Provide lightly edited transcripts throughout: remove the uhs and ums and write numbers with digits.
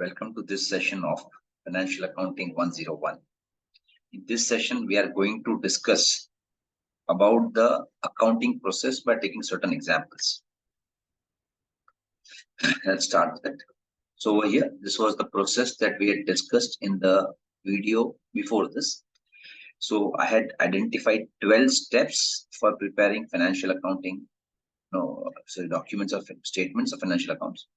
Welcome to this session of Financial Accounting 101. In this session, we are going to discuss about the accounting process by taking certain examples. Let's start with it. So over here, this was the process that we had discussed in the video before this. So I had identified 12 steps for preparing financial accounting, documents of statements of financial accounts.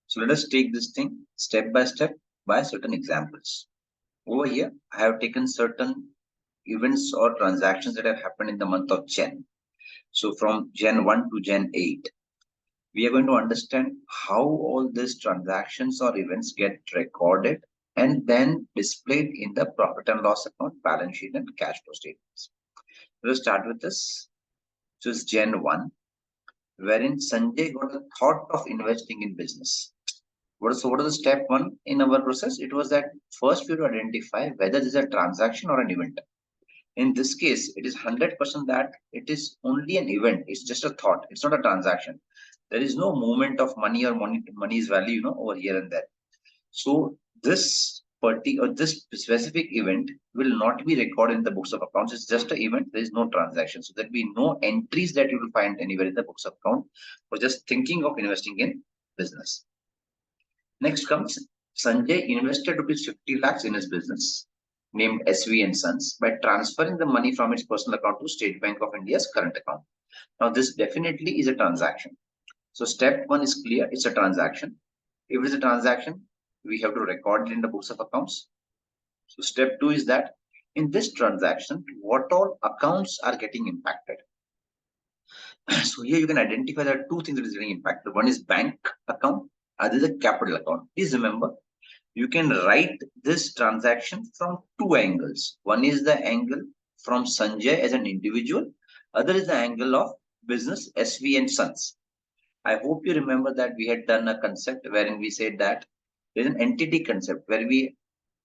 So let us take this thing step by step by certain examples. Over here, I have taken certain events or transactions that have happened in the month of Jan. So from Jan 1 to Jan 8, we are going to understand how all these transactions or events get recorded and then displayed in the profit and loss account, balance sheet, and cash flow statements. We'll start with this. So it's Jan 1, wherein Sanjay got a thought of investing in business. What is the step one in our process? It was that first we have to identify whether this is a transaction or an event. In this case, it is 100% that it is only an event. It's just a thought. It's not a transaction. There is no movement of money or money's value, over here and there. So this specific event will not be recorded in the books of accounts. It's just an event. There is no transaction. So there will be no entries that you will find anywhere in the books of account for just thinking of investing in business. Next comes Sanjay invested rupees 50 lakhs in his business named SV & Sons by transferring the money from its personal account to State Bank of India's current account. Now, this definitely is a transaction. So, step one is clear. It's a transaction. If it is a transaction, we have to record it in the books of accounts. So, step two is that in this transaction, what all accounts are getting impacted. So, here you can identify there are two things that is getting impacted. One is bank account, other is a capital account. Please remember, you can write this transaction from two angles. One is the angle from Sanjay as an individual, other is the angle of business SV & Sons. I hope you remember that we had done a concept wherein we said that there is an entity concept where we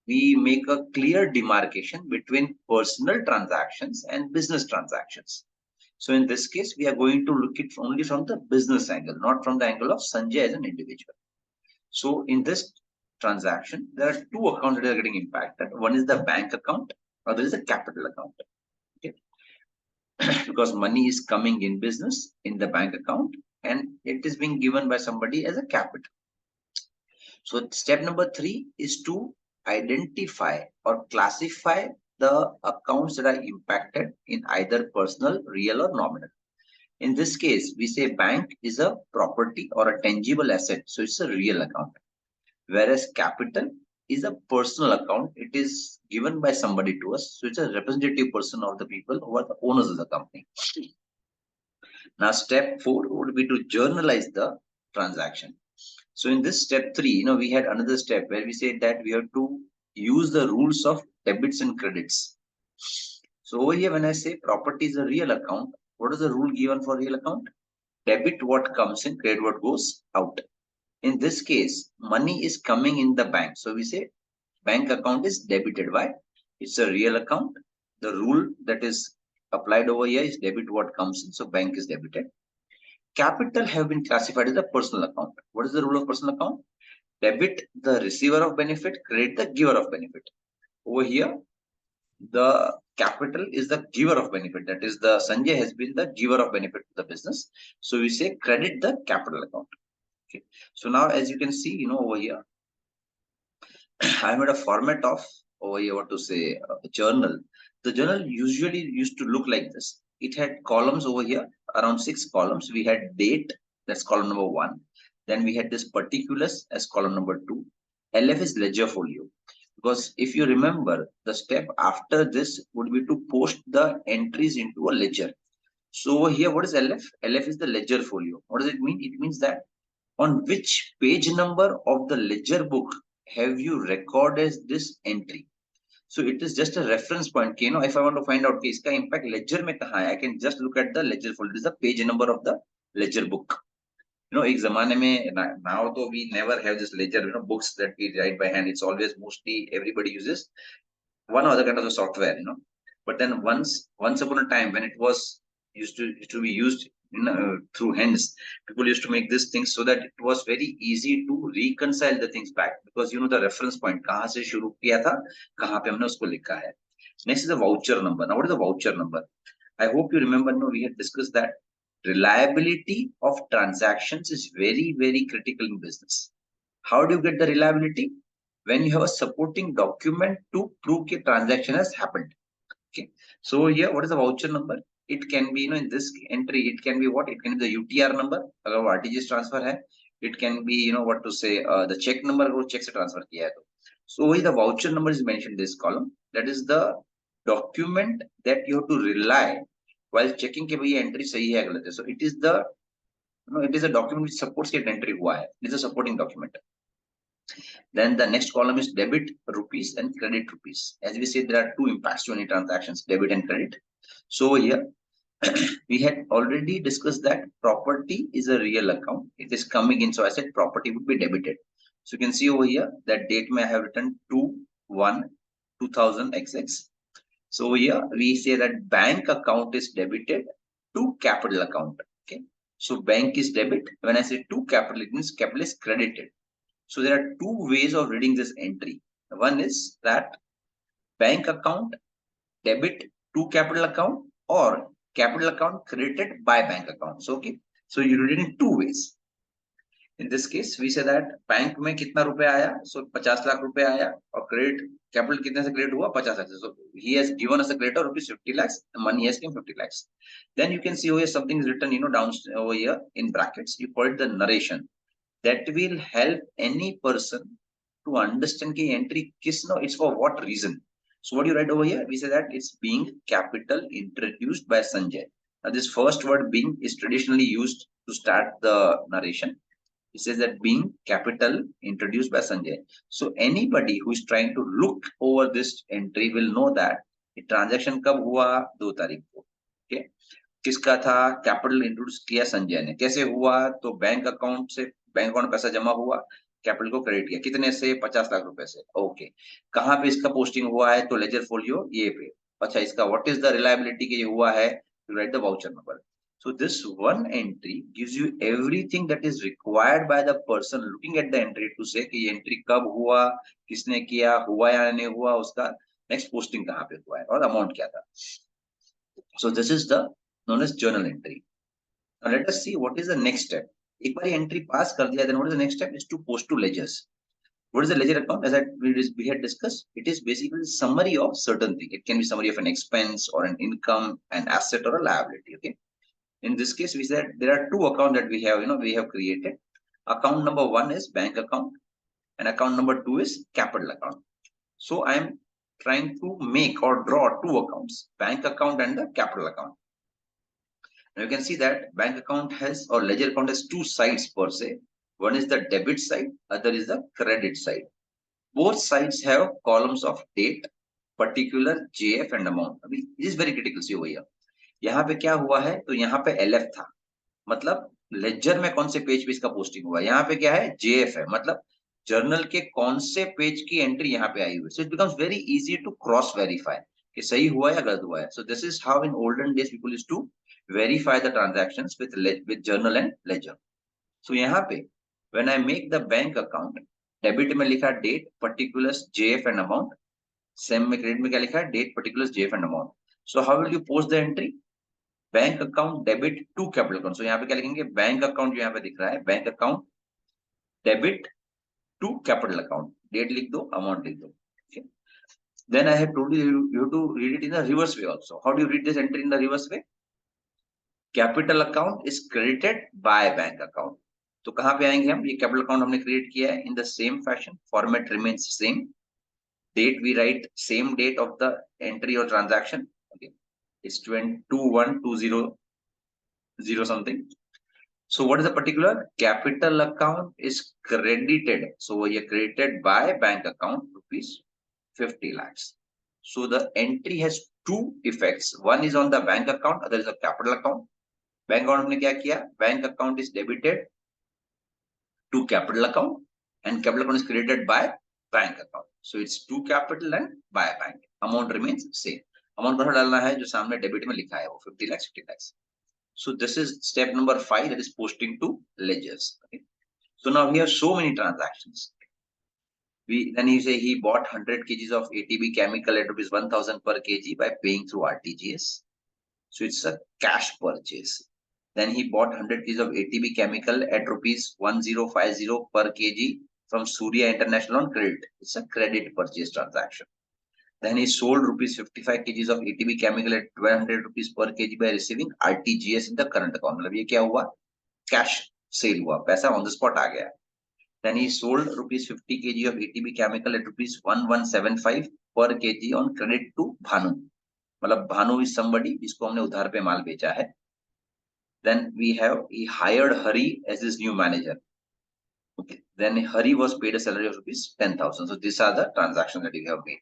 make a clear demarcation between personal transactions and business transactions. So in this case, we are going to look at it only from the business angle, not from the angle of Sanjay as an individual. So in this transaction, there are two accounts that are getting impacted. One is the bank account, other is the capital account. Okay, because money is coming in business in the bank account and it is being given by somebody as a capital. So step number 3 is to identify or classify the accounts that are impacted in either personal, real, or nominal. In this case, we say bank is a property or a tangible asset, so it's a real account. Whereas capital is a personal account. It is given by somebody to us. So it's a representative person of the people who are the owners of the company. Now, step 4 would be to journalize the transaction. So in this step 3, we had another step where we said that we have to use the rules of debits and credits. So over here, when I say property is a real account, what is the rule given for real account? Debit what comes in, credit what goes out. In this case, money is coming in the bank. So we say bank account is debited. Why? It's a real account. The rule that is applied over here is debit what comes in. So bank is debited. Capital have been classified as a personal account. What is the rule of personal account? Debit the receiver of benefit, credit the giver of benefit. Over here, the capital is the giver of benefit. That is, the Sanjay has been the giver of benefit to the business. So we say credit the capital account. Okay. So now, as you can see, over here, I made a format of over here, what to say, a journal. The journal usually used to look like this. It had columns over here, around 6 columns. We had date, that's column number 1. Then we had this particulars as column number 2. LF is ledger folio. Because if you remember, the step after this would be to post the entries into a ledger. So over here, what is LF? LF is the ledger folio. What does it mean? It means that on which page number of the ledger book have you recorded this entry? So it is just a reference point. If I want to find out iska impact ledger mein kahan hai, I can just look at the ledger folder. This is the page number of the ledger book. Ek zamane mein, now though we never have this ledger, books that we write by hand. It's always mostly everybody uses one other kind of a software, But then once upon a time when it was used to be used through hands. People used to make this thing so that it was very easy to reconcile the things back, because the reference point kahan se shuru kiya tha, kahan pe humne usko likha hai. Next is the voucher number. Now, what is the voucher number? I hope you remember, no, we had discussed that reliability of transactions is very, very critical in business. How do you get the reliability? When you have a supporting document to prove that transaction has happened. Okay. So here, what is the voucher number? It can be, in this entry, it can be what? It can be the UTR number, agar RTGS transfer hai. It can be, what to say, the check number, agar check se transfer kiya hai to. So here the voucher number is mentioned in this column. That is the document that you have to rely while checking कि भाई entry सही है गलत है. So it is the, it is a document which supports that entry हुआ है. It is a supporting document. Then the next column is debit rupees and credit rupees. As we said, there are two impacts to any transactions, debit and credit. So here we had already discussed that property is a real account. It is coming in. So I said property would be debited. So you can see over here that date may have written 2/1/2000XX. So over here we say that bank account is debited to capital account. Okay. So bank is debit. When I say to capital, it means capital is credited. So there are two ways of reading this entry. One is that bank account debit to capital account or capital account credited by bank account. So okay, so you read it in two ways. In this case, we say that bank में कितना रुपया आया? So 50 lakh रुपया आया और credit capital कितने से credit हुआ? 50 लाख से. So he has given us a credit of rupees 50 lakhs. The money has came 50 lakhs. Then you can see over here something is written, down over here in brackets. You call it the narration. That will help any person to understand the entry it's for what reason. So what you write over here, we say that it's being capital introduced by Sanjay. Now this first word being is traditionally used to start the narration. It says that being capital introduced by Sanjay. So anybody who is trying to look over this entry will know that the transaction कब हुआ? 2 तारीख को. Okay. किसका था? Capital introduce किया संजय ने. कैसे हुआ? तो बैंक अकाउंट से, बैंक अकाउंट पैसा जमा हुआ, कैपिटल को क्रेडिट किया. कितने से? 50 लाख रुपए से. ओके. कहाँ पे इसका पोस्टिंग हुआ है? तो लेजर फोलियो ये पे. अच्छा, इसका व्हाट इज द रिलायबिलिटी के ये हुआ है? To write the voucher number. So this one entry gives you everything that is required by the person looking at the entry to say कि ये entry कब हुआ, किसने किया, हुआ या नहीं हुआ, उसका next posting कहाँ पे हुआ है और amount क्या था. So this is the known as journal entry. Now let us see what is the next step. एक बार entry pass कर दिया, then what is the next step? Is to post to ledgers. What is the ledger account? As we had discussed, it is basically a summary of certain thing. It can be summary of an expense or an income, an asset or a liability. Okay. In this case, we said there are two accounts that we have, we have created. Account number 1 is bank account and account number 2 is capital account. So I am trying to make or draw two accounts, bank account and the capital account. Now you can see that bank account has, or ledger account has two sides per se. One is the debit side, other is the credit side. Both sides have columns of date, particular, JF and amount. This is very critical. See over here. यहाँ पे क्या हुआ है? तो यहाँ पे LF था, मतलब लेजर में कौन से पेज पे इसका पोस्टिंग हुआ. यहाँ पे क्या है? JF है, मतलब जर्नल के कौन से पेज की एंट्री यहाँ पे आई हुई. So it becomes very easy to cross verify कि सही हुआ या गलत हुआ है. So this is how in olden days people used to verify the transactions with journal and ledger. So यहाँ पे when I make the bank account, debit में लिखा date, particulars, JF and amount. Same में credit में क्या लिखा है? Date, particulars, JF and amount. So how will you post the entry? Bank account debit to capital account. So यहाँ पे क्या लिखेंगे? Bank account जो यहाँ पे दिख रहा है, bank account debit to capital account. Date लिख दो, amount लिख दो. Okay. Then I have told you have to read it in the reverse way also. How do you read this entry in the reverse way? Capital account is credited by bank account. तो कहां पे आएंगे हम? ये capital account हमने create किया है in the same fashion, format remains same, date we write same date of the entry और transaction. Okay, it's 2120 something. So what is the particular? Capital account is credited. So ये credited by bank account rupees 50 lakhs. So the entry has two effects. One is on the bank account, other is a capital account. Bank account ने क्या किया? Bank account is debited to capital account and capital account is credited by bank account. So it's to capital and by bank. Amount remains same. Amount कहाँ डालना है? जो सामने debit में लिखा है वो 50 lakhs 50 lakhs. So this is step number 5, that is posting to ledgers. Okay. So now we have so many transactions. Then you say he bought 100 kgs of ATB chemical at rupees 1000 per kg by paying through RTGS. So it's a cash purchase. Then he bought 100 kgs of ATB chemical at rupees 1050 per kg from Surya International on credit. It's a credit purchase transaction. Then he sold rupees 55 kgs of ATB chemical at 1200 rupees per kg by receiving RTGS in the current account. मतलब ये क्या हुआ? Cash sale हुआ, पैसा on the spot आ गया. Then he sold rupees 50 kg of ATB chemical at rupees 1175 per kg on credit to Bhanu. मतलब Bhanu is somebody जिसको हमने उधार पे माल बेचा है. Then he hired Hari as his new manager. Okay. Then Hari was paid a salary of rupees 10,000. So these are the transactions that we have made.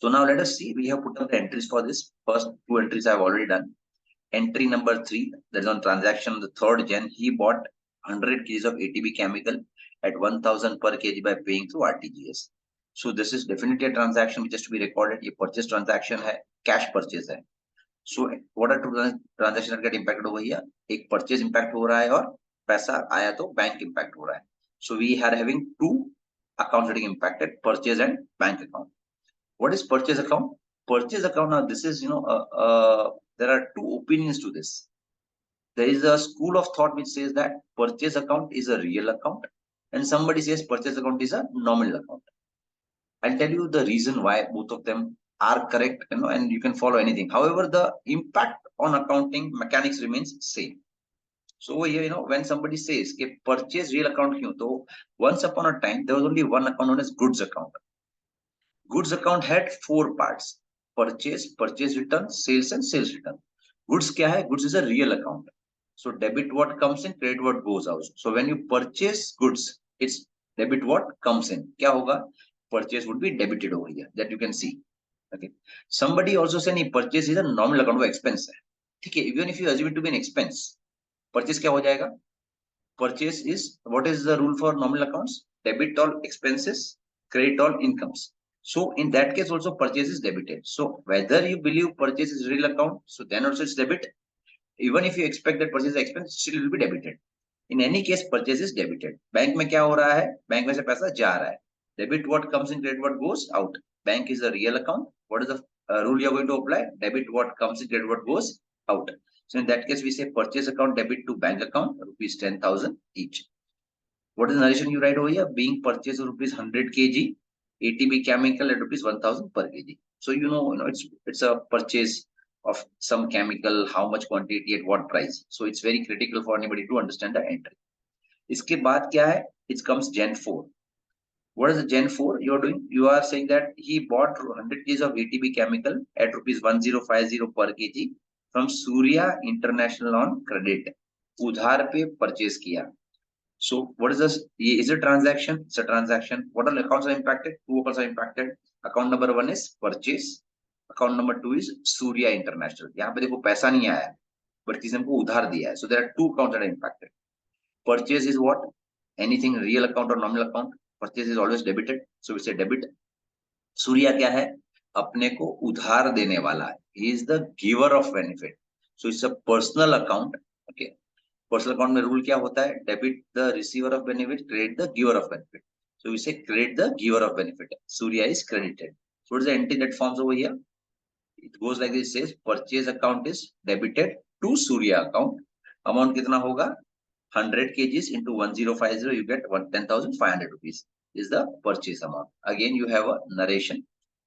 So now let us see. We have put up the entries for this. First 2 entries I have already done. Entry number 3, that is on transaction on the 3rd Jan. He bought 100 kgs of ATB chemical at 1000 per kg by paying through RTGS. So this is definitely a transaction which has to be recorded. ये purchase transaction है, cash purchase है. So what are two transactions that get impacted over here? एक purchase impact हो रहा है और पैसा आया तो bank impact हो रहा है. So we are having 2 accounts getting impacted, purchase and bank account. What is purchase account? Purchase account, now this is, there are 2 opinions to this. There is a school of thought which says that purchase account is a real account and somebody says purchase account is a nominal account. I'll tell you the reason why both of them are correct, and you can follow anything. However, the impact on accounting mechanics remains same. So over here, when somebody says purchase real account, so once upon a time there was only one account known as goods account. Goods account had 4 parts: purchase, purchase return, sales and sales return. Goods kya hai? Goods is a real account. So debit what comes in, credit what goes out. So when you purchase goods, it's debit what comes in. Kya hoga? Purchase would be debited over here, that you can see. Okay. Somebody also said purchase is a nominal account, वो expense है. ठीक है, even if you assume it to be an expense, purchase क्या हो जाएगा? Purchase is, what is the rule for nominal accounts? Debit all expenses, credit all incomes. So in that case also purchase is debited. So whether you believe purchase is real account, so then also it's debit. Even if you expect that purchase is expense, still it will be debited. In any case, purchase is debited. Bank में क्या हो रहा है? Bank में से पैसा जा रहा है. Debit what comes in, credit what goes out. Bank is a real account. What is the rule you are going to apply? Debit what comes in, credit what goes out. So in that case, we say purchase account debit to bank account, rupees 10,000 each. What is the narration you write over here? Being purchased rupees 100 kg, ATB chemical at rupees 1000 per kg. So it's a purchase of some chemical, how much quantity at what price. So it's very critical for anybody to understand the entry. इसके बाद क्या है? It comes Gen 4. What is the Gen 4 you are doing? You are saying that he bought 100 kg of ATB chemical at rupees 1050 per kg from Surya International on credit. उधार पे purchase किया. So what is this? Is it a transaction? It's a transaction. What are accounts are impacted? 2 accounts are impacted. Account number 1 is purchase. Account number 2 is Surya International. यहाँ पे देखो पैसा नहीं आया, but किसी ने हमको उधार दिया है. So there are 2 accounts that are impacted. Purchase is what? Anything real account or nominal account. Purchase is always debited. So we say debit. Surya क्या है? अपने को उधार देने वाला है. He is the giver of benefit. So it's a personal account. Okay. Personal account में rule क्या होता है? Debit the receiver of benefit, credit the giver of benefit. So we say credit the giver of benefit. Surya is credited. So what is the entry that forms over here? It goes like this, says purchase account is debited to Surya account. Amount कितना होगा? 100 kgs into 1050, you get 10,500 rupees is the purchase amount. Again, you have a narration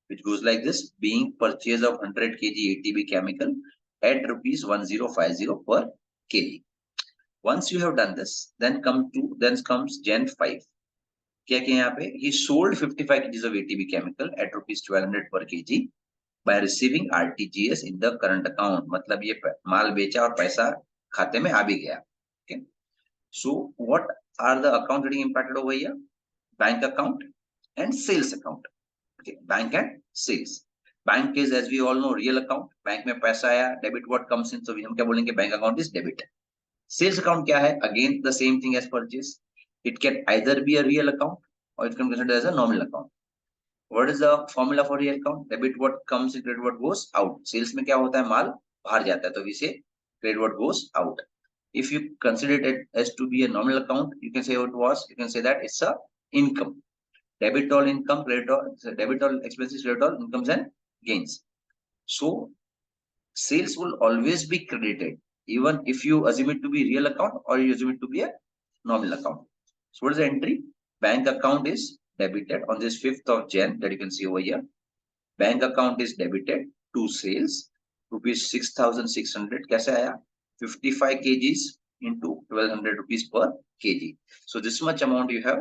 which goes like this: being purchase of 100 kg ATB chemical at rupees 1050 per kg. Once you have done this, then comes Gen 5. क्या किया यहाँ पे? He sold 55 kgs of ATB chemical at rupees 1200 per kg by receiving RTGS in the current account. मतलब ये माल बेचा और पैसा खाते में आ भी गया. Okay. So what are the accounts getting impacted over here? Bank account and sales account. Okay. Bank and sales. Bank is, as we all know, real account. Bank में पैसा आया, debit what comes in. So हम क्या बोलेंगे? Bank account is debit. Sales account क्या है? Again the same thing as purchase. It can either be a real account or it can be considered as a nominal account. What is the formula for real account? Debit what comes in, credit what goes out. Sales में क्या होता है? माल बाहर जाता है, तो we say credit what goes out. If you consider it as to be a nominal account, you can say what it was. You can say that it's a income. Debit all income, credit all, debit all expenses, credit all incomes and gains. So sales will always be credited, even if you assume it to be real account or you assume it to be a nominal account. So what is the entry? Bank account is debited on this 5th of Jan that you can see over here. Bank account is debited to sales rupees 6,600. कैसे आया? 55 kgs into 1,200 rupees per kg. So this much amount you have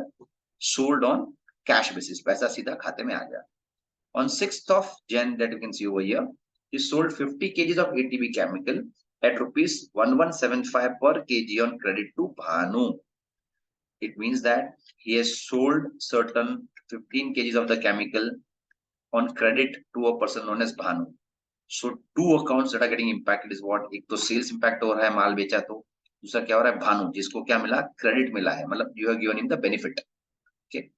sold on cash basis. पैसा सीधा खाते में आ गया. On 6th of Jan that you can see over here, he sold 50 kgs of ATB chemical at rupees 1175 per kg on credit to Bhanu. It means that he has sold certain 15 kgs of the chemical on credit to a person known as Bhanu. So two accounts that are getting impacted is what? एक तो sales impact हो रहा है, माल बेचा तो दूसरा क्या हो रहा है? भानु, जिसको क्या मिला? Credit मिला है, मतलब you have given him the benefit. Okay.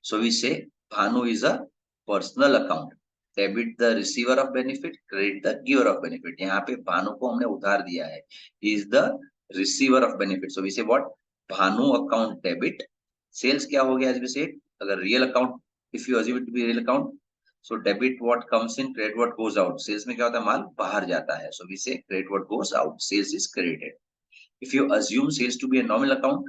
So we say Bhanu is a personal account. Debit the receiver of benefit, credit the giver of benefit. यहाँ पे भानु को हमने उधार दिया है. He is the receiver of benefit. So we say what? Bhanu account debit. Sales क्या हो गया? As we say, अगर real account, if you assume it to be real account, so debit what comes in, credit what goes out. Sales में क्या होता है? माल बाहर जाता है. So we say credit what goes out. Sales is credited. If you assume sales to be a nominal account,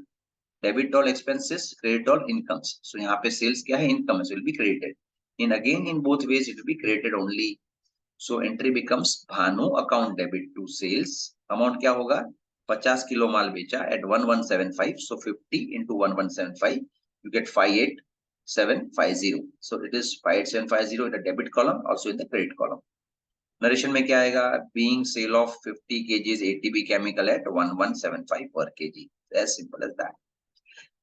debit all expenses, credit all incomes. So यहाँ पे sales क्या है? Income, so it will be credited. In again in both ways it will be credited only. So entry becomes Bhanu account debit to sales. Amount क्या होगा? 50 kilo माल बेचा at 1175. So 50 into 1175, you get 58750. So it is 58750 in the debit column, also in the credit column. Narration में क्या आएगा? Being sale of 50 kgs ATB chemical at 1175 per kg. As simple as that.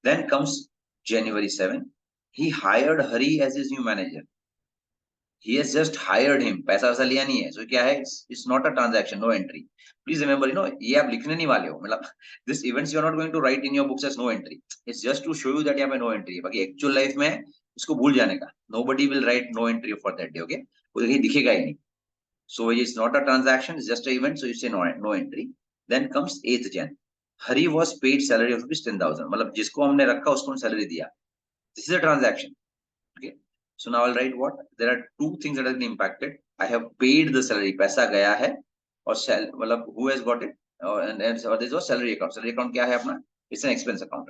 Then comes January 7. He hired Hari as his new manager. He has just hired him. पैसा वैसा लिया नहीं है. So क्या है? It's not a transaction, no entry. Please remember, ये आप लिखने नहीं वाले हो. मतलब this events you are not going to write in your books as no entry. It's just to show you that यहाँ पे no entry है. बाकी actual life में इसको भूल जाने का. Nobody will write no entry for that day. Okay? वो कहीं दिखेगा ही नहीं. So it's not a transaction. It's just an event. So you say no entry. Then comes 8th Jan. Hari was paid salary of rupees 10,000. मतलब जिसको हमने रखा उसको salary दिया. This is a transaction. Okay. So now I'll write what? There are two things that have been impacted. I have paid the salary. पैसा गया है और मतलब who has got it? And this was salary account. Salary account क्या है अपना? It's an expense account.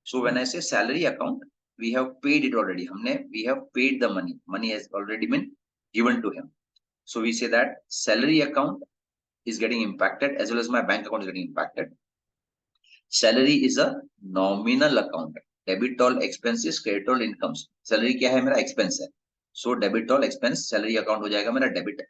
So when I say salary account, we have paid it already. We have paid the money. Money has already been given to him. So we say that salary account is getting impacted as well as my bank account is getting impacted. Salary is a nominal account. Debit all expenses, credit all incomes. Salary क्या है? मेरा expense है. So debit all expense, salary account हो जाएगा मेरा debit.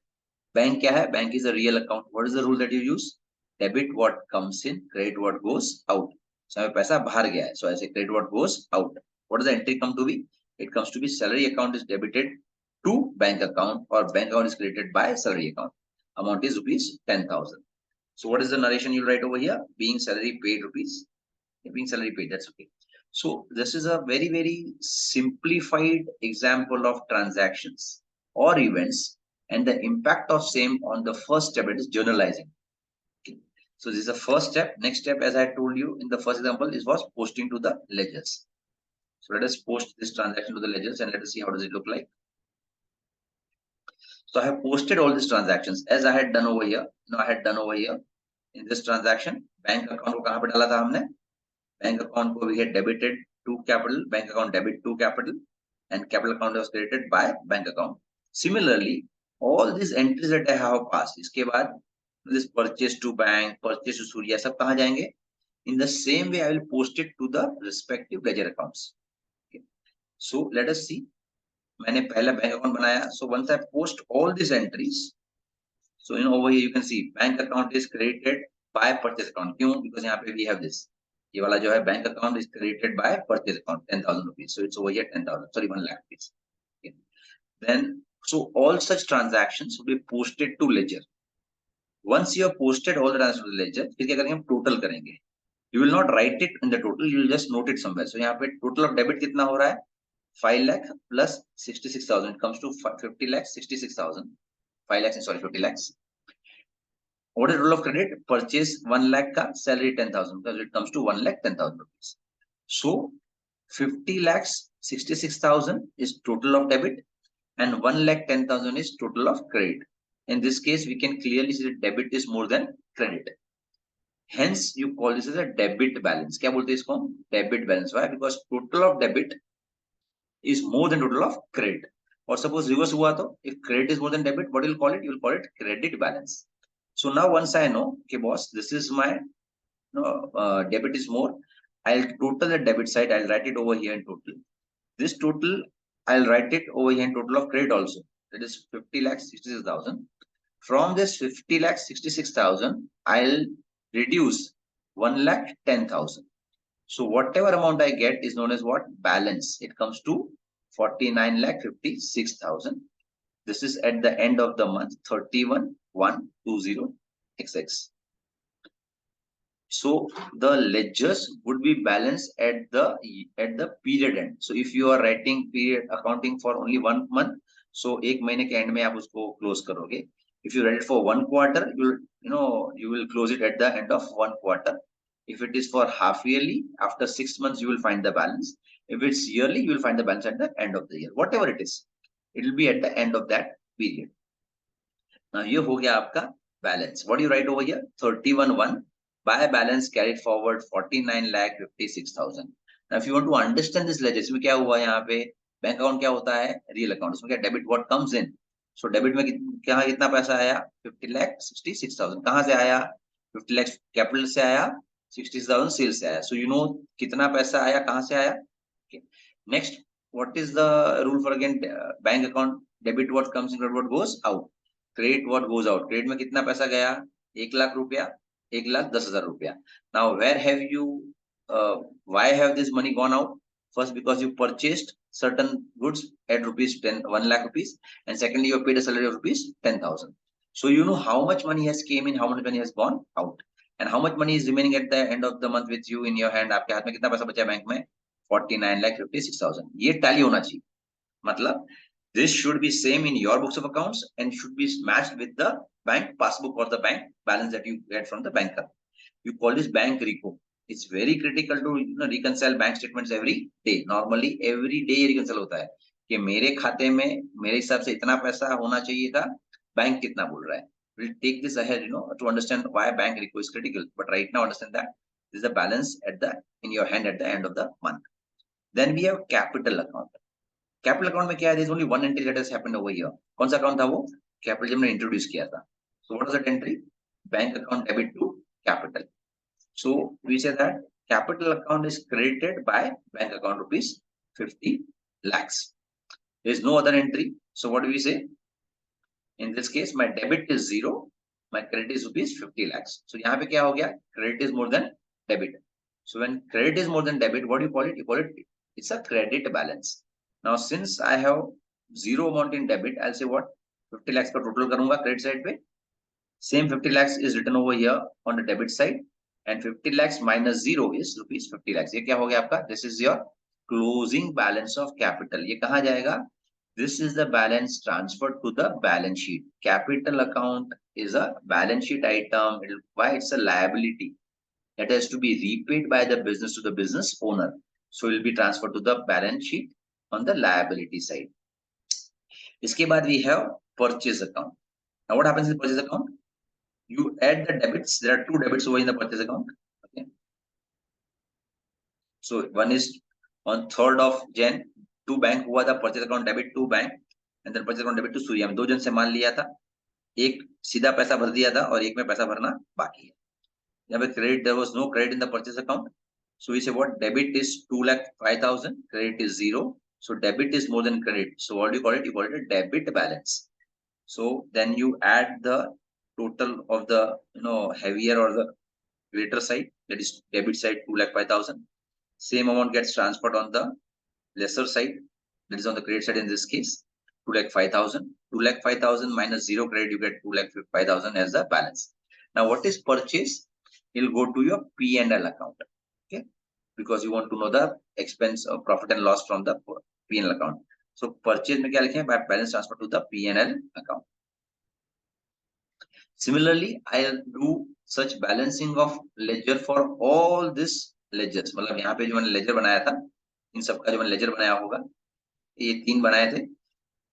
Bank क्या है? Bank is a real account. What is the rule that you use? Debit what comes in, credit what goes out. So हमें पैसा बाहर गया है. So I say credit what goes out. What does the entry come to be? It comes to be salary account is debited to bank account or bank account is credited by salary account. Amount is rupees 10,000. So what is the narration you'll write over here? Being salary paid rupees. Being salary paid, that's okay. So this is a very, very simplified example of transactions or events and the impact of same on the first step, it is journalizing. Okay. So this is the first step. Next step, as I told you in the first example, was posting to the ledgers. So let us post this transaction to the ledgers and let us see how does it look like. So I have posted all these transactions as I had done over here. I had done over here in this transaction. Bank account को कहाँ पे डाला था हमने? Bank account को we had debited to capital. Bank account debit to capital, and capital account was created by bank account. Similarly, all these entries that I have passed, इसके बाद this purchase to bank, purchase to Surya, सब कहाँ जाएंगे? In the same way, I will post it to the respective ledger accounts. Okay. So let us see. मैंने पहला bank account बनाया. So once I post all these entries, so over here you can see bank account is credited by purchase account. क्यों? Because यहाँ पे we have this. ये वाला जो है bank account is credited by purchase account 10,000 rupees. So it's over here 10,000. Sorry, 1 lakh rupees. Okay. Then so all such transactions will be posted to ledger. Once you have posted all the transactions to the ledger, फिर क्या करेंगे? हम total करेंगे. You will not write it in the total. You will just note it somewhere. So यहाँ पे total of debit कितना हो रहा है? 5 lakh plus 66,000 comes to 50 lakhs, 66,000. 5 lakhs, sorry, 50 lakhs. What is total of credit? Purchase 1 lakh ka, salary 10,000, because it comes to 1,10,000 rupees. So 50 lakhs 66,000 is total of debit, and 1,10,000 is total of credit. In this case, we can clearly see that debit is more than credit. Hence, you call this as a debit balance. क्या बोलते हैं इसको? Debit balance. Why? Because total of debit is more than total of credit. Or suppose reverse हुआ तो, if credit is more than debit, what you'll call it? You'll call it credit balance. So now once I know, okay, boss, this is my debit is more, I'll total the debit side. I'll write it over here in total. This total, I'll write it over here in total of credit also. That is 50 lakhs 66,000. From this 50 lakhs 66,000, I'll reduce 1,10,000. So whatever amount I get is known as what? Balance. It comes to 49,56,000. This is at the end of the month, 31/1/20XX. So the ledgers would be balanced at the period end. So if you are writing period accounting for only 1 month, so एक महीने के end में आप उसको close करोगे. If you write it for 1 quarter, you will close it at the end of 1 quarter. If it is for half yearly, after 6 months you will find the balance. If it's yearly, you will find the balance at the end of the year. Whatever it is, it will be at the end of that period. Now ये हो गया आपका balance. What do you write over here? 31/1. By balance carried forward 49,56,000. Now, if you want to understand this ledger, इसमें क्या हुआ यहाँ पे? Bank account क्या होता है? Real account. उसमें क्या debit what comes in. So debit में क्या कितना पैसा आया? 50,66,000. कहाँ से आया? 50 लाख कैपिटल से आया, 60,000 सेल से आया. सो यू नो कितना पैसा आया, कहाँ से आया. Next, what is the rule for again bank account? Debit what comes in, credit what goes out. Credit what goes out. Credit में कितना पैसा गया? 1 लाख रुपया, 1,10,000 रुपया. Now, where have you, why have this money gone out? First, because you purchased certain goods at rupees 1 lakh rupees, and secondly, you paid a salary of rupees 10,000. So you know how much money has came in, how much money has gone out, and how much money is remaining at the end of the month with you in your hand. आपके हाथ में कितना पैसा बचा है bank में? 49,56,000. ये tally होना चाहिए. मतलब this should be same in your books of accounts and should be matched with the bank passbook or the bank balance that you get from the banker. You call this bank repo. It's very critical to reconcile bank statements every day. Normally every day reconcile होता है कि मेरे खाते में मेरे हिसाब से इतना पैसा होना चाहिए था, बैंक कितना बोल रहा है. We'll take this ahead, to understand why bank repo is critical. But right now understand that this is the balance in your hand at the end of the month. Then we have capital account. Capital account में क्या है? There is only one entry that has happened over here. कौन सा account था वो? Capital जब ने introduce किया था. So what was that entry? Bank account debit to capital. So we say that capital account is credited by bank account rupees 50 lakhs. There is no other entry. So what do we say? In this case, my debit is 0, my credit is rupees 50 lakhs. So यहाँ पे क्या हो गया? Credit is more than debit. So when credit is more than debit, what do you call it? You call it, it's a credit balance. Now, since I have 0 amount in debit, I'll say what? 50 lakhs का total करूंगा credit side पे. Same 50 lakhs is written over here on the debit side, and 50 lakhs minus 0 is rupees 50 lakhs. ये क्या हो गया आपका? This is your closing balance of capital. ये कहाँ जाएगा? This is the balance transferred to the balance sheet. Capital account is a balance sheet item. Why? It's a liability that has to be repaid by the business to the business owner. So it will be transferred to the balance sheet on the liability side. इसके बाद we have purchase account. Now what happens in the purchase account? You add the debits. There are 2 debits over in the purchase account. Okay. So one is on 3rd of Jan, to bank हुआ था purchase account debit to bank, and then purchase account debit to Surya. 2 जन से मान लिया था, एक सीधा पैसा भर दिया था और एक में पैसा भरना बाकी है. यहाँ पे credit, there was no credit in the purchase account. So we say what? Debit is 2,05,000, credit is 0. So debit is more than credit. So what do you call it? You call it a debit balance. So then you add the total of the heavier or the greater side, that is debit side 2,05,000. Same amount gets transferred on the lesser side, that is on the credit side in this case, 2,05,000. 2,05,000 minus 0 credit, you get 2,05,000 as the balance. Now what is purchase? It'll go to your P&L account. Okay, because you want to know the expense or profit and loss from the P&L account. So purchase में क्या लिखे हैं? By balance transfer to the P&L account. Similarly, I'll do such balancing of ledger for all this ledgers. मतलब यहाँ पे जो मैंने ledger बनाया था, इन सबका जो मैंने ledger बनाया होगा, ये 3 बनाए थे.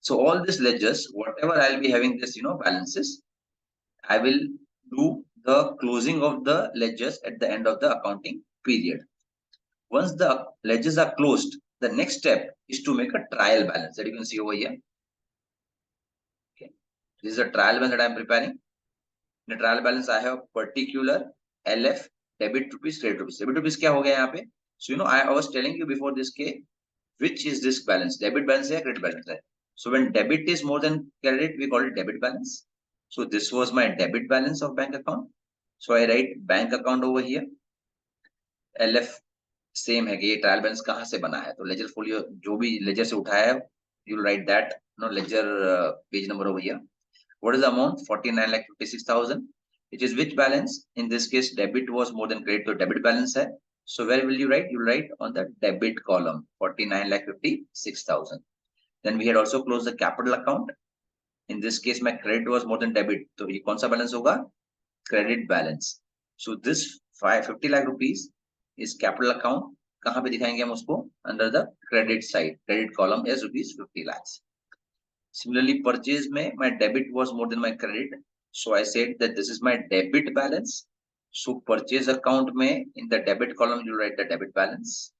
So all these ledgers, whatever I'll be having this, balances, I will do the closing of the ledgers at the end of the accounting period. Once the ledgers are closed, the next step is to make a trial balance that you can see over here. Okay, this is a trial balance that I am preparing. In the trial balance, I have particular LF debit rupees, credit rupees. Debit rupees क्या हो गया यहाँ पे? So I was telling you before this के which is this balance? Debit balance है, credit balance है. So when debit is more than credit, we call it debit balance. So this was my debit balance of bank account. So I write bank account over here. LF same है कि ये trial balance कहाँ से बना है, तो ledger folio जो भी लेजर से उठाया है, you write that ledger page number over here. What is the amount? 49,56,000. Which is which balance? In this case, debit was more than credit, so debit balance hai. So where will you write? You write on the debit column, 49,56,000. Then we had also closed the capital account. In this case, my credit was more than debit. So ये कौन सा balance होगा? Credit balance. So this 50 lakh rupees is capital account. कहाँ पे दिखाएंगे हम उसको? Under the credit side. Credit column is rupees 50 lakhs. Similarly, purchase में my debit was more than my credit. So I said that this is my debit balance. So purchase account में in the debit column, you write the debit balance.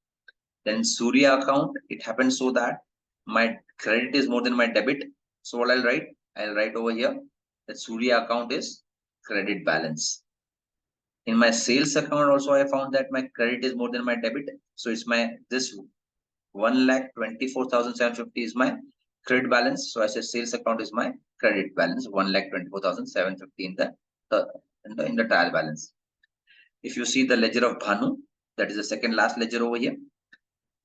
Then Surya account, it happens so that my credit is more than my debit. So what I'll write? I'll write over here that Surya account is credit balance. In my sales account also, I found that my credit is more than my debit. So it's this 1,24,750 is my credit balance. So I said sales account is my credit balance, 1,24,750 in the trial balance. If you see the ledger of Bhanu, that is the second last ledger over here,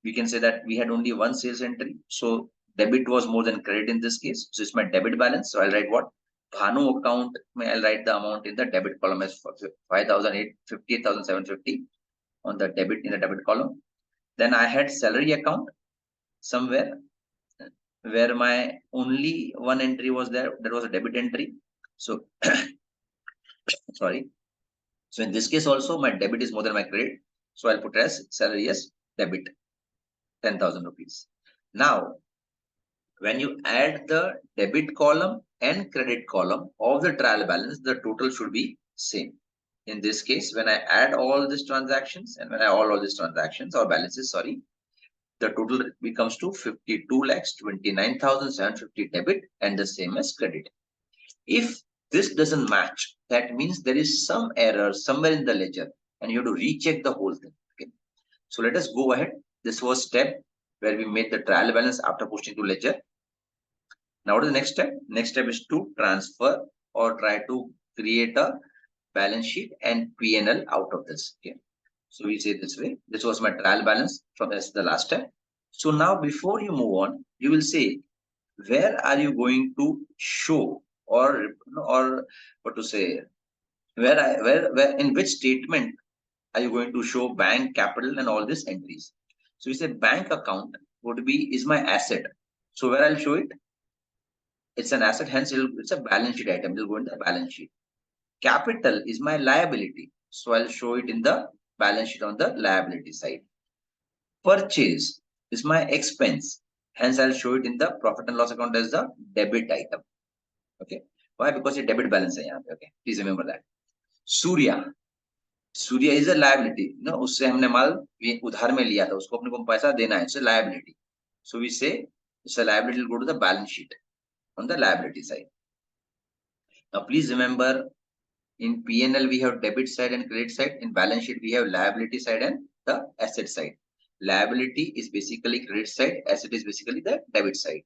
we can say that we had only one sales entry. So debit was more than credit in this case. So it's my debit balance. So I'll write what? Bhanu account, I'll write the amount in the debit column as 58,750 on the debit in the debit column. Then I had salary account somewhere where my only one entry was there. That was a debit entry. So sorry. So in this case also my debit is more than my credit. So I'll put as salary as debit, 10,000 rupees. Now, when you add the debit column and credit column of the trial balance, the total should be same. In this case, when I add all these transactions and when I add all these transactions or balances, sorry, the total becomes to 52,29,750 debit and the same as credit. If this doesn't match, that means there is some error somewhere in the ledger and you have to recheck the whole thing. Okay. So let us go ahead. This was step where we made the trial balance after pushing to ledger. Now what is the next step? Next step is to transfer or try to create a balance sheet and P&L out of this. Okay. So we say this way, this was my trial balance from as the last step. So now before you move on, you will say, where are you going to show or what to say, where in which statement are you going to show bank, capital and all these entries? So we say bank account is my asset. So where I'll show it? It's an asset, hence it's a balance sheet item. It'll go in the balance sheet. Capital is my liability. So I'll show it in the balance sheet on the liability side. Purchase is my expense. Hence I'll show it in the profit and loss account as the debit item. Okay. Why? Because it's debit balance hai yahan pe. Okay. Please remember that. Surya is a liability. उससे हमने माल उधार में लिया था, उसको अपने को पैसा देना है. It's a liability. So we say it's a liability will go to the balance sheet on the liability side. Now please remember, in P&L we have debit side and credit side. In balance sheet we have liability side and the asset side. Liability is basically credit side, asset is basically the debit side.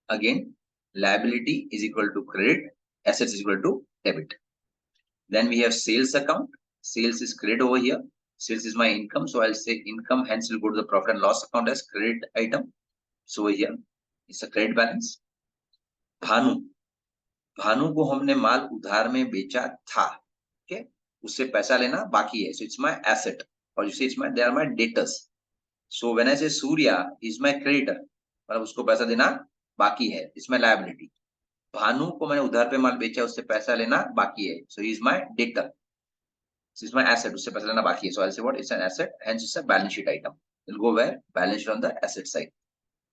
Again, liability is equal to credit, assets is equal to debit. Then we have sales account. Sales is credit over here. Sales is my income, so I'll say income, hence will go to the profit and loss account as credit item. So over here it's a credit balance. Bhanu को हमने माल उधार में बेचा था. Okay, उससे पैसा लेना बाकी है. So it's my asset, or you say they are my debtors. So when I say Surya is my creditor, मतलब उसको पैसा देना बाकी है, it's my liability. भानु को मैंने उधार पे माल बेचा, उससे पैसा लेना बाकी है, so he is my debtor, is my asset, उससे पैसा लेना बाकी है, so I'll say what, it's an asset, hence it's a balance sheet item. It'll go where? Balance sheet on the asset side.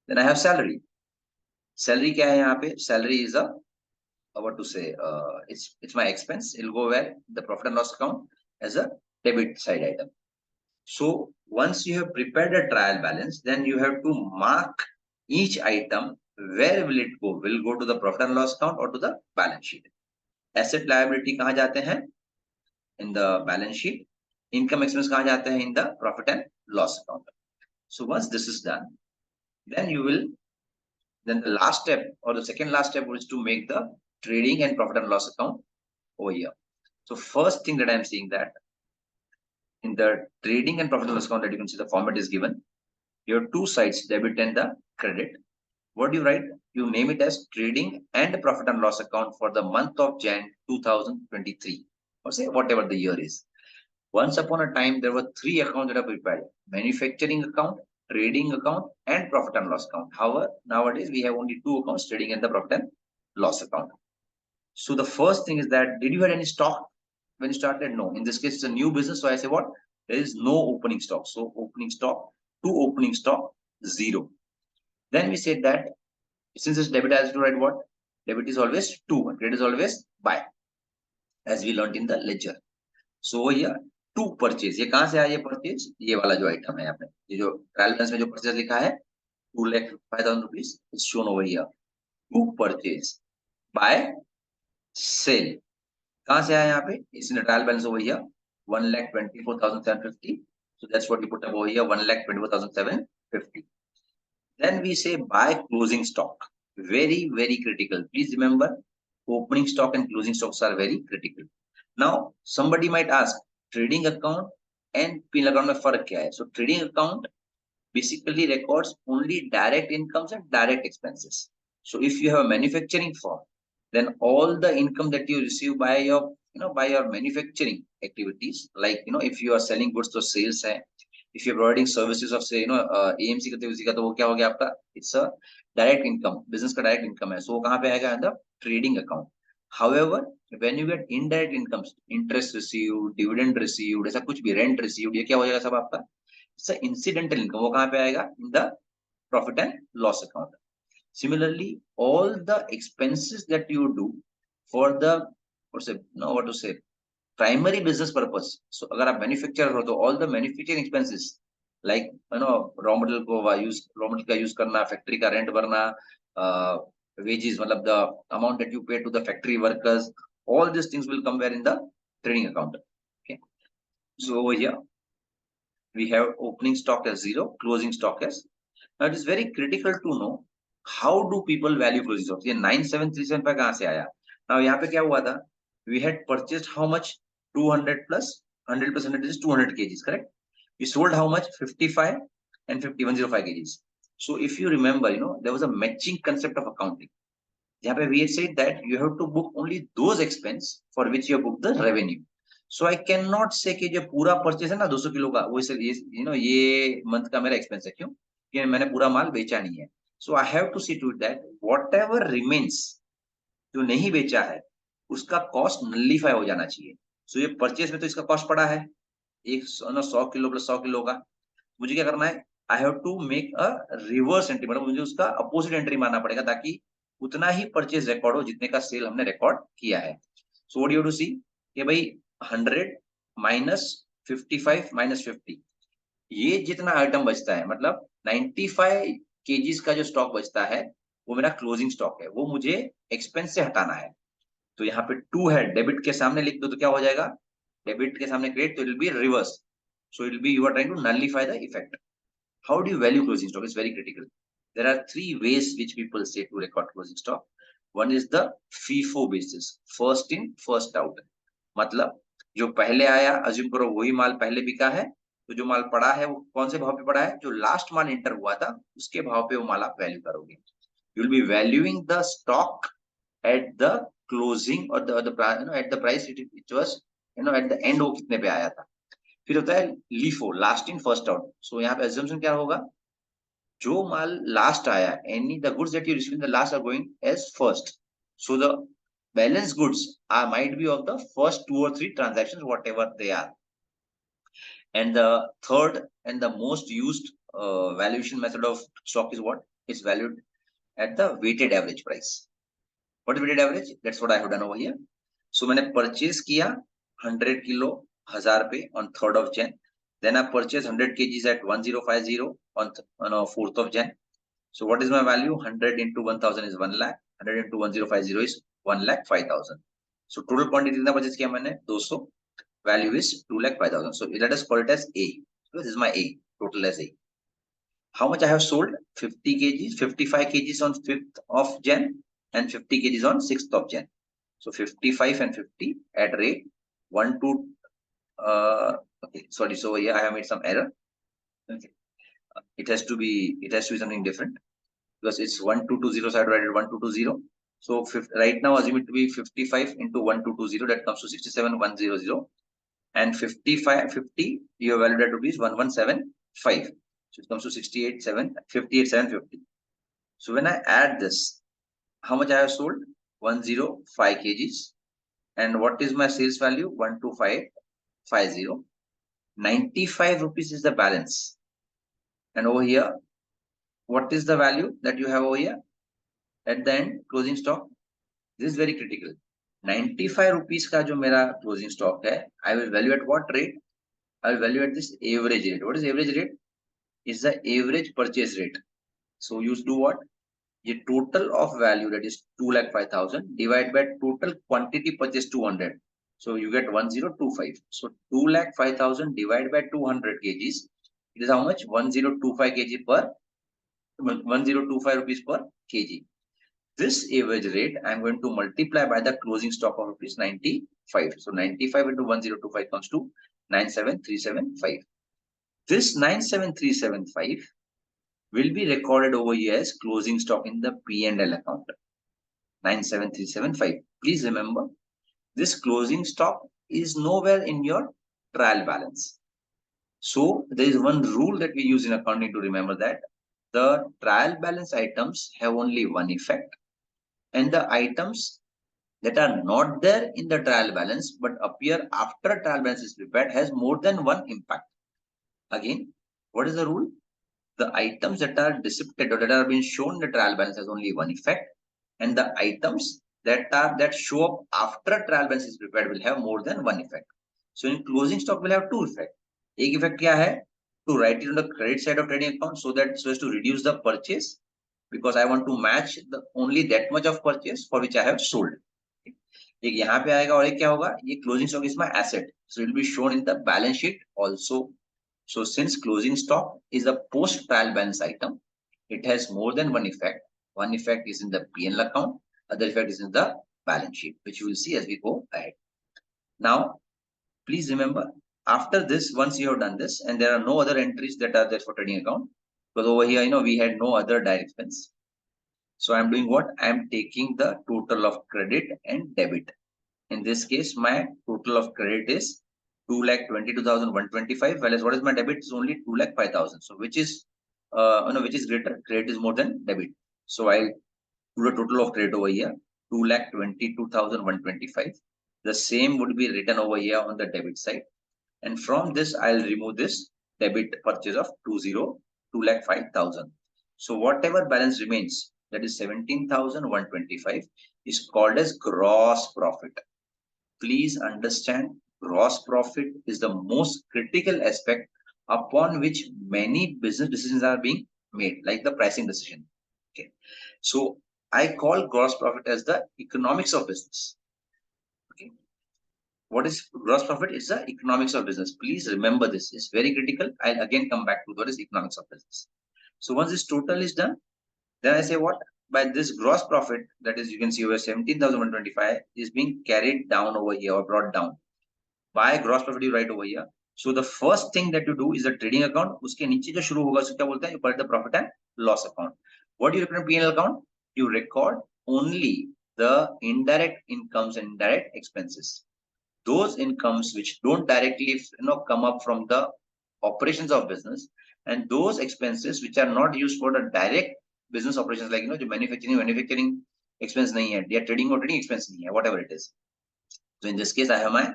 Then I have salary. Salary क्या है यहाँ पे? Salary is a what to say, it's my expense. It'll go where? The profit and loss account as a debit side item. So once you have prepared a trial balance, then you have to mark each item. Where will it go? Will it go to the profit and loss account or to the balance sheet? Asset liability कहाँ जाते हैं? In the balance sheet. Income expense कहाँ जाते हैं? In the profit and loss account. So once this is done, then then the last step or the second last step was to make the trading and profit and loss account over here. So first thing that I'm seeing that in the trading and profit and loss account, that you can see the format is given. You have two sides, debit and the credit. What do you write? You name it as trading and profit and loss account for the month of Jan 2023, or say whatever the year is. Once upon a time, there were three accounts that are prepared: manufacturing account, trading account, and profit and loss account. However, nowadays we have only two accounts, trading and the profit and loss account. So the first thing is that, did you have any stock when you started? No. In this case, it's a new business. So I say what? There is no opening stock. So opening stock, two opening stock, zero. Then we said that since it's debit, I have to write what? Debit is always 2 and credit is always buy, as we learned in the ledger. So here to purchase, ये कहां से आया? ये purchase, ये वाला जो item है यहाँ पे, ये जो ट्रायल बैलेंस में जो परचेज लिखा है 2,05,000 rupees, it's shown over here. To purchase by sale कहां से आया यहाँ पे? इसने trial balance over here 1,24,750, so that's what we put up over here, 1,24,750. Then we say buy closing stock. Very critical. Please remember, opening stock and closing stocks are very critical. Now somebody might ask, trading account and pin account में फर्क क्या है? So trading account basically records only direct incomes and direct expenses. So if you have a manufacturing firm, then all the income that you receive by your by your manufacturing activities, like if you are selling goods तो sales है, if you are providing services of say AMC करते हो, उसी का तो वो क्या हो गया आपका? It's a direct income, business का डायरेक्ट इनकम है. सो कहाँ पे आएगा? The trading account. However, when you get indirect incomes, interest received, dividend received, ऐसा कुछ भी, rent received, ये क्या हो जाएगा सब आपका? It's a incidental income. वो कहाँ पे आएगा? In the profit and loss account. Similarly, all the expenses that you do for the what to say primary business purpose. So अगर आप manufacturer हो तो all the manufacturing expenses like raw material का use करना, factory का rent भरना, wages, matlab the amount that you pay to the factory workers, all these things will come where? In the trading account. Okay, so over here we have opening stock as zero, closing stock as. Now it is very critical to know how do people value closing stock. ये 97,375 कहाँ से आया? Now यहाँ पे क्या हुआ था? We had purchased how much? 200 plus 100 plus 100 is 200 kgs, correct? We sold how much? 55 and 50, 105 kgs. So if you remember, there was a matching concept of accounting. यहाँ पे we said that you have to book only those expense for which you have booked the revenue. So I cannot say कि जो पूरा purchase है ना 200 kilo का, वो ये मंथ का मेरा एक्सपेंस है. क्यों? कि मैंने पूरा माल बेचा नहीं है. So I have to see to it that whatever remains, जो नहीं बेचा है, उसका कॉस्ट नलिफाई हो जाना चाहिए. So ये परचेज में तो इसका कॉस्ट पड़ा है 100 किलो प्लस 100 किलो का. मुझे क्या करना है? I have to make a reverse entry, मतलब मुझे उसका अपोजिट एंट्री मानना पड़ेगा ताकि उतना ही परचेज रिकॉर्ड हो जितने का सेल हमने रिकॉर्ड किया है. सो व्हाट यू टू सी कि भाई 100 माइनस 55 माइनस 50, ये जितना आइटम बचता है, मतलब 95 केजीज का जो स्टॉक बचता है, वो मेरा क्लोजिंग स्टॉक है, वो मुझे एक्सपेंस से हटाना है. तो यहाँ पे 2 है, डेबिट के सामने लिख दो तो क्या हो जाएगा? डेबिट के सामने क्रेडिट, तो it will be reverse. So it will be you are trying to nullify the effect. How do you value closing stock? It's very critical. There are 3 ways which people say to record closing stock. One is the FIFO basis, first in first out. मतलब जो पहले आया, assume करो वही माल पहले बिका है, तो जो माल पड़ा है वो कौन से भाव पे पड़ा है? जो लास्ट माल एंटर हुआ था उसके भाव पे वो माल आप वैल्यू करोगे. You will be valuing the stock at the closing or at the price it was at the end, वो कितने पे आया था. फिर होता है LIFO, last in first out. So यहाँ पे अजम्पशन क्या होगा? जो माल लास्ट आया, any the goods that you receive in the last are going as first. So the balance goods might be of the first 2 or 3 transactions, whatever they are. And the third and the most used valuation method of stock is what? It's valued at the weighted average price. What is weighted average? That's what I have done over here. So मैंने purchase किया 100 kilo 1000 पे on 3rd of Jan. Then I purchased 100 kgs at 1050 on 4th of Jan. So what is my value? 100 into 1000 is 1 lakh. 100 into 1050 is 1 lakh 5000. So total quantity कितना purchase किया मैंने? 200. Value is 2 lakh 5000. So let us call it as A. So this is my A. Total as A. How much I have sold? 50 kgs, 55 kgs on 5th of Jan and 50 kgs on 6th of Jan. So 55 and 50 at rate 1 to okay, sorry. So here I have made some error. Okay, it has to be something different because it's 1220. So I write 1220. So right now assume it to be 55 into 1220. That comes to 67100. And 50 you have valued at rupees 1175. So it comes to 58,750. So when I add this, how much I have sold? 105 kgs. And what is my sales value? 12550. 95 rupees is the balance. And over here, what is the value that you have over here? At the end, closing stock. This is very critical. 95 rupees का जो मेरा closing stock है, I will value at what rate? I will value at this average rate. What is average rate? Is the average purchase rate. So you do what? The total of value, that is 2,05,000, divided by total quantity purchased 200. So you get 1025. So 2,05,000 divided by 200 kgs. It is how much? 1025 kg per 1025 rupees per kg. This average rate I am going to multiply by the closing stock of rupees 95. So 95 into 1025 comes to 97375. This 97375 will be recorded over here as closing stock in the P&L account. 97375. Please remember, this closing stock is nowhere in your trial balance. So there is one rule that we use in accounting to remember that the trial balance items have only one effect, and the items that are not there in the trial balance but appear after trial balance is prepared has more than one impact. Again, what is the rule? The items that are depicted or that are being shown in the trial balance has only one effect, and the items that show up after trial balance is prepared will have more than one effect. So in closing stock will have two effects. एक effect क्या है? To write it on the credit side of trading account so as to reduce the purchase, because I want to match only that much of purchase for which I have sold. एक यहाँ पे आएगा और एक क्या होगा? ये closing stock is my asset, so it will be shown in the balance sheet also. So since closing stock is a post trial balance item, it has more than one effect. One effect is in the P&L account, other effect is in the balance sheet, which you will see as we go ahead. Now, please remember, after this, once you have done this, and there are no other entries that are there for trading account, because over here, we had no other direct expense. So I'm doing what? I'm taking the total of credit and debit. In this case, my total of credit is 2,22,125, whereas what is my debit? Is only 2,05,000. So which is which is greater? Credit is more than debit. So I'll do the total of credit over here, 2,22,125. The same would be written over here on the debit side. And from this, I'll remove this debit purchase of 2,05,000. So whatever balance remains, that is 17,125, is called as gross profit. Please understand, gross profit is the most critical aspect upon which many business decisions are being made, like the pricing decision. Okay, so I call gross profit as the economics of business. Okay, what is gross profit? It's the economics of business. Please remember this. It's very critical. I'll again come back to what is economics of business. So once this total is done, then I say what? By this gross profit, that is, you can see over 17,125 is being carried down over here or brought down. By gross profit, you write over here. So the first thing that you do is the trading account. उसके नीचे जो शुरू होगा उसको क्या बोलते हैं? You call it the profit and loss account. What do you record in P&L account? You record only the indirect incomes and indirect expenses. Those incomes which don't directly come up from the operations of business, and those expenses which are not used for the direct business operations, like the manufacturing expense nahi hai, या trading or trading expense nahi hai, whatever it is. So in this case, I have my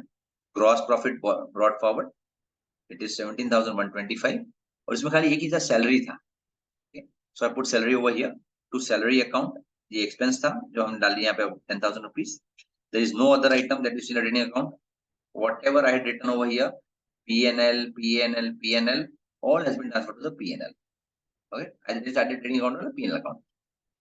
gross profit brought forward. It is 17,125. और इसमें खाली एक ही था, salary था. Okay. So I put salary over here to salary account. ये expense था जो हम डाल दिए यहाँ पे 10,000 rupees. There is no other item that you see in a trading account. Whatever I had written over here, PNL, PNL, PNL, all has been transferred to the PNL. Okay, I just added trading account to the PNL account.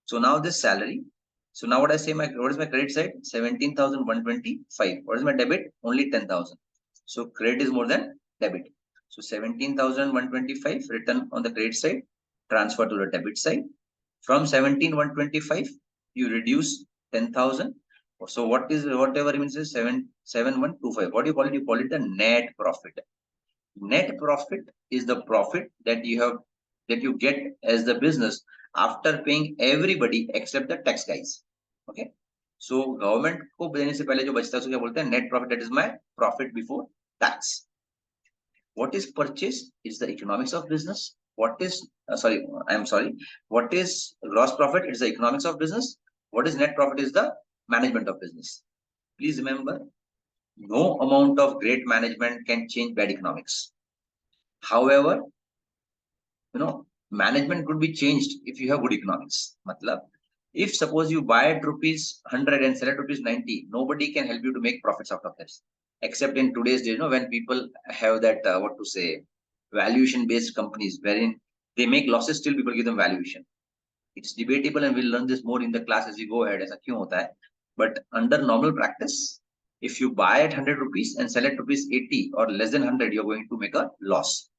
So now this salary. So now what I say, what is my credit side? 17,125. What is my debit? Only 10,000. So credit is more than debit. So 17,125 written on the credit side, transfer to the debit side. From 17,125, you reduce 10,000. So what is whatever means is 7,125. What do you call it? You call it the net profit. Net profit is the profit that you get as the business after paying everybody except the tax guys. Okay. So government को देने से पहले जो बचता है उसको क्या बोलते हैं? Net profit. That is my profit before tax. What is purchase? It's the economics of business. What is what is gross profit? It's the economics of business. What is net profit? Is the management of business. Please remember, no amount of great management can change bad economics. However, management could be changed if you have good economics. Matlab, if suppose you buy at rupees 100 and sell at rupees 90, nobody can help you to make profits out of this. Except in today's day, when people have that, valuation based companies wherein they make losses, still people give them valuation. It's debatable and we'll learn this more in the class as we go ahead. ऐसा क्यों होता है? But under normal practice, if you buy at 100 rupees and sell at rupees 80 or less than 100, you're going to make a loss.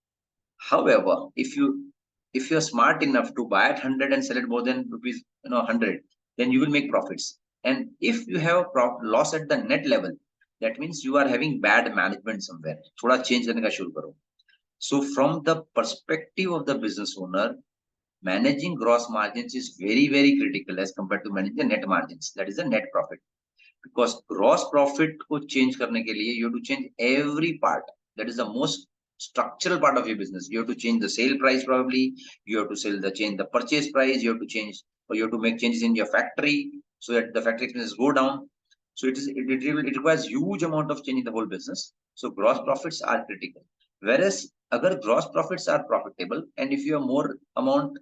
However, if you're smart enough to buy at 100 and sell it more than rupees 100, then you will make profits. And if you have a loss at the net level, that means you are having bad management somewhere. थोड़ा change करने का शुरू करो. So from the perspective of the business owner, managing gross margins is very, very critical as compared to managing the net margins. That is the net profit. Because gross profit को change करने के लिए, you have to change every part. That is the most structural part of your business. You have to change the sale price probably. You have to change the purchase price. You have to change, or you have to make changes in your factory so that the factory expenses go down. So it requires huge amount of change in the whole business. So gross profits are critical. Whereas agar gross profits are profitable, and if you have more amount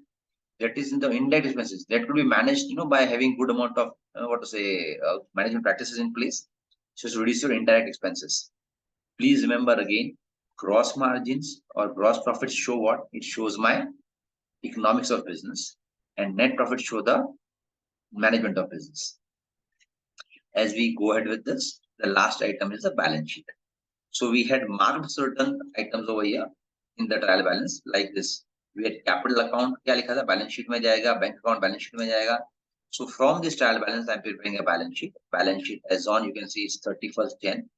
that is in the indirect expenses, that could be managed, by having good amount of management practices in place. So to reduce your indirect expenses. Please remember again, gross margins or gross profits show what? It shows my economics of business, and net profit show the management of business. As we go ahead with this, the last item is the balance sheet. So we had marked certain items over here in the trial balance like this. We had capital account, क्या लिखा था? Balance sheet में जाएगा, bank account balance sheet में जाएगा. So from this trial balance, I'm preparing a balance sheet. Balance sheet as on, you can see is 31st Jan.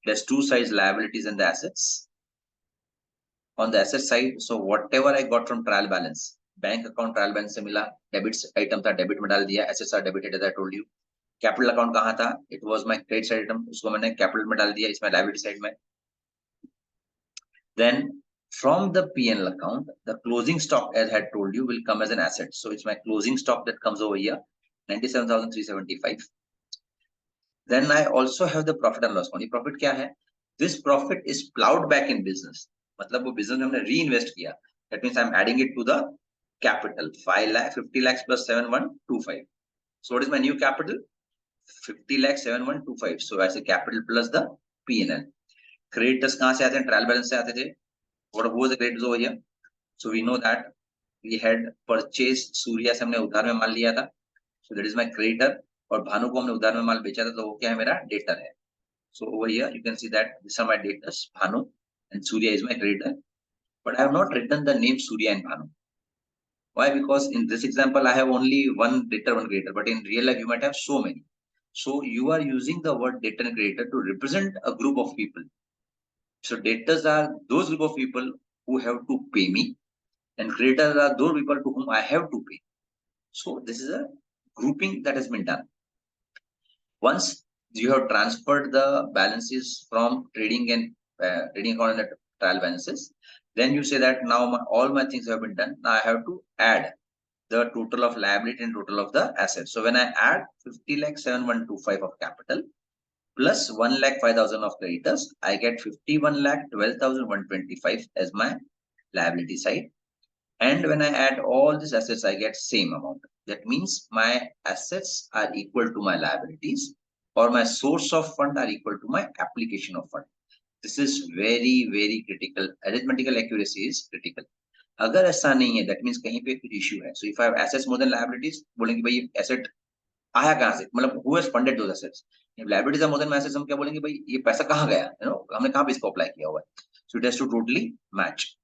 There's two sides, liabilities and the assets. On the asset side, so whatever I got from trial balance, bank account trial balance से मिला, debits item था, debit में डाल दिया, assets are debited as I told you. Capital account कहाँ था? It was my credit side item, उसको मैंने capital में डाल दिया, इसमें liability side में. Then from the P&L account, the closing stock, as I had told you, will come as an asset. So it's my closing stock that comes over here, 97,375. Then I also have the profit and loss account. Profit क्या है? This profit is plowed back in business. मतलब वो business में हमने reinvest किया. That means I'm adding it to the capital. 50 lakhs plus 7125. So what is my new capital? 50 lakhs 7125. So I say capital plus the P&L. Creditors कहाँ से आते हैं? Trial balance से आते थे. What was the creditors over here? So we know that we had purchased Surya से हमने उधार में माल लिया था. So that is my creditor. और भानु को हमने उधार में माल बेचा था, तो वो क्या है? मेरा debtor है. So over here you can see that these are my debtors, Bhanu, and Surya is my creditor. But I have not written the name Surya and Bhanu. Why? Because in this example I have only one debtor, one creditor, but in real life you might have so many. So you are using the word debtor and creditor to represent a group of people. So debtors are those group of people who have to pay me, and creditors are those people to whom I have to pay. So this is a grouping that has been done. Once you have transferred the balances from trading and trading account and the trial balances, then you say that now all my things have been done. Now I have to add the total of liability and total of the assets. So when I add 50 lakh 7125 of capital plus 1 lakh 5,000 of creditors, I get 51 lakh 12,125 as my liability side. And when I add all these assets, I get same amount. That means my assets are equal to my liabilities, or my source of fund are equal to my application of fund. This is very, very critical. Arithmetical accuracy is critical. अगर ऐसा नहीं है, that means कहीं पे कुछ issue है. So if I have assets more than liabilities, बोलेंगे भाई asset आया कहाँ से, मतलब who has funded those assets. If liabilities are more than my assets, हम क्या बोलेंगे भाई ये पैसा कहाँ गया, हमने कहाँ पे इसको apply किया हुआ है. So it has to totally match.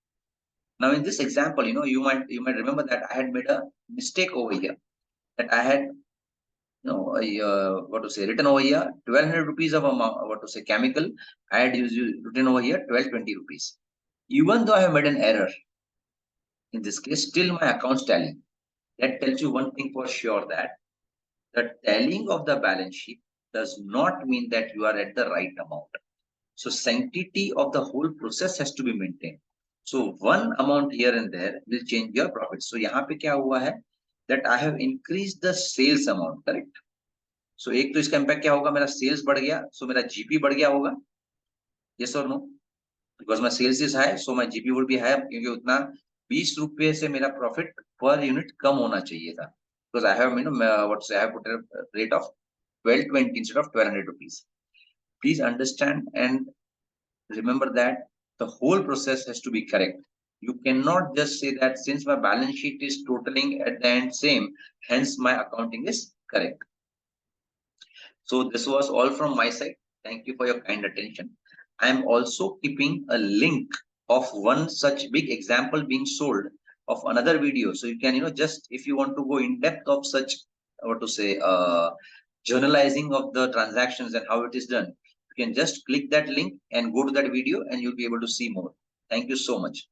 Now in this example, you might remember that I had made a mistake over here, that I had written over here 1200 rupees of amount, chemical. I had written over here 1220 rupees. Even though I have made an error, in this case, still my accounts tally. That tells you one thing for sure, that the tallying of the balance sheet does not mean that you are at the right amount. So sanctity of the whole process has to be maintained. So one amount here and there will change your profit. So यहाँ पे क्या हुआ है, that I have increased the sales amount, correct? So एक तो इसका impact क्या होगा, मेरा sales बढ़ गया, so मेरा GP बढ़ गया होगा. Yes or no? Because my sales is high, so my GP would be higher, क्योंकि उतना 20 रुपये से मेरा profit per unit कम होना चाहिए था. Because I have, I have put a rate of 1220 instead of 1200 rupees. Please understand and remember that the whole process has to be correct. You cannot just say that since my balance sheet is totaling at the end same, hence my accounting is correct. So this was all from my side. Thank you for your kind attention. I am also keeping a link of one such big example being sold of another video. So you can, just if you want to go in depth of such, journalizing of the transactions and how it is done, you can just click that link and go to that video and you'll be able to see more. Thank you so much.